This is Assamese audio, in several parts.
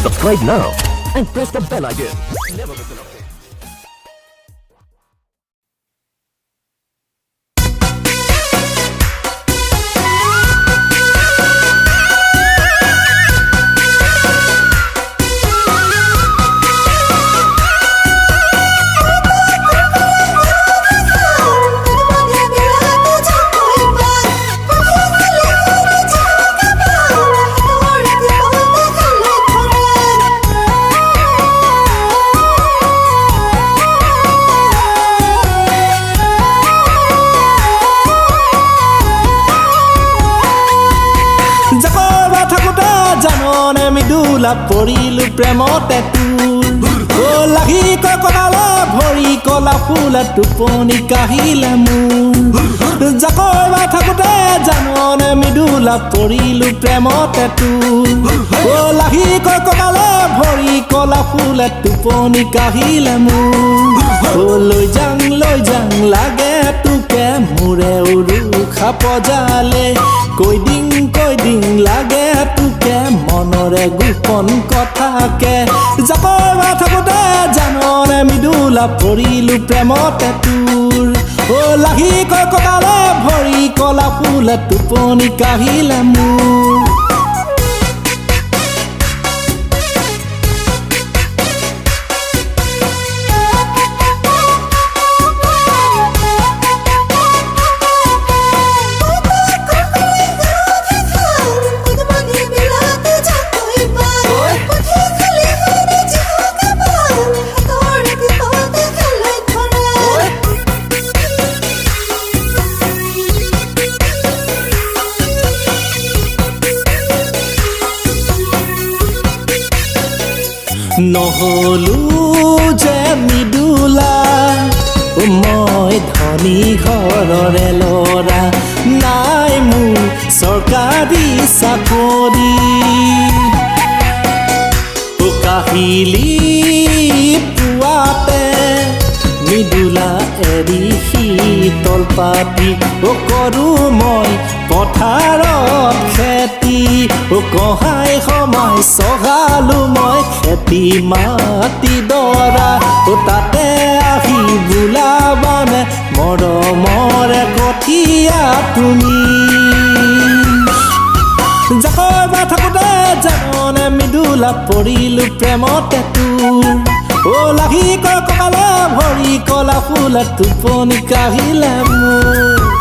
Subscribe now and press the bell icon. Never miss an update. জাননে মিদুলা পৰিলু প্ৰেমতে তোৰ লাগি ককালে ভৰি কলা ফুলা টোপনি কাহিলে মোৰ জাকৈবা থাকোতে জাননে মিদুলা পৰিলু প্ৰেমতে তোৰ লাগি ককালে ভৰি কলা ফুলা টোপনি কাহিলে মোৰ লৈ যাং লাগে তোকে মোৰে উৰুখা পজালে কৈ দিং লাগে তোকে মনৰে গোপন কথাকে জাকৈবা থাকোতে জাননে মিদুলা পৰিলু প্ৰেমতে তোৰ লাগি ককালে ভৰি কলা ফুলে টোপনি কাহিলে মোৰ নহলো যে মিদুলা মই ধনী ঘৰৰে ল'ৰা নাই মোৰ চৰকাৰী চাকৰি কাহিলি পুৱাতে মিদুলা এৰি শীতল পাতি কৰো মই পথাৰত খেতি কহাই সমাই চহালো মই খেতি মাটি দৰা তাতে আহি বোলাবানে মৰমৰে কঠীয়া তুমি জাকৈবা থাকোতে জাননে মিদুলা পৰিলু প্ৰেমতে তোৰ লাগি ককালে ভৰি কলা ফুলা টোপনি কাহিলে মোৰ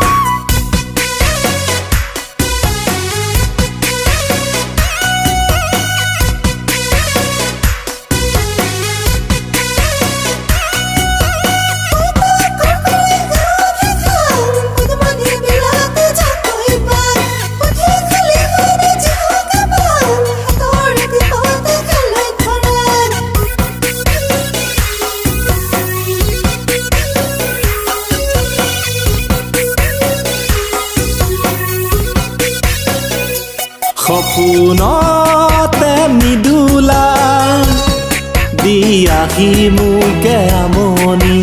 সপোনতে মিদুলা দিয়াহি মোকে আমনি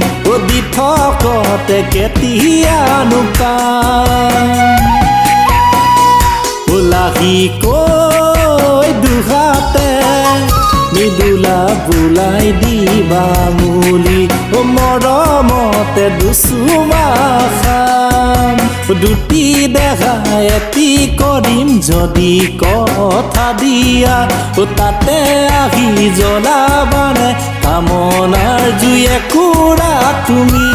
দি থকতে কেতিয়ানো লাগি কৈ দুহাতে মিদুলা বোলাই দিবা মুলি মৰমতে দুচুমা খাম দুটি দেখা এটি কৰিম যদি কথা দিয়া তাতে আহি জ্বলাবানে কামনাৰ জুয়ে কুৰা তুমি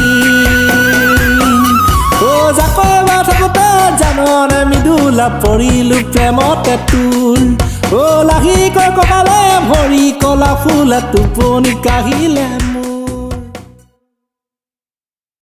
জাকৈবা থাকোতে জাননে মিদুলা পৰিলু প্ৰেমতে তোৰ লাগি ককালে ভৰি কলা ফুলা টোপনি কাহিলে মোৰ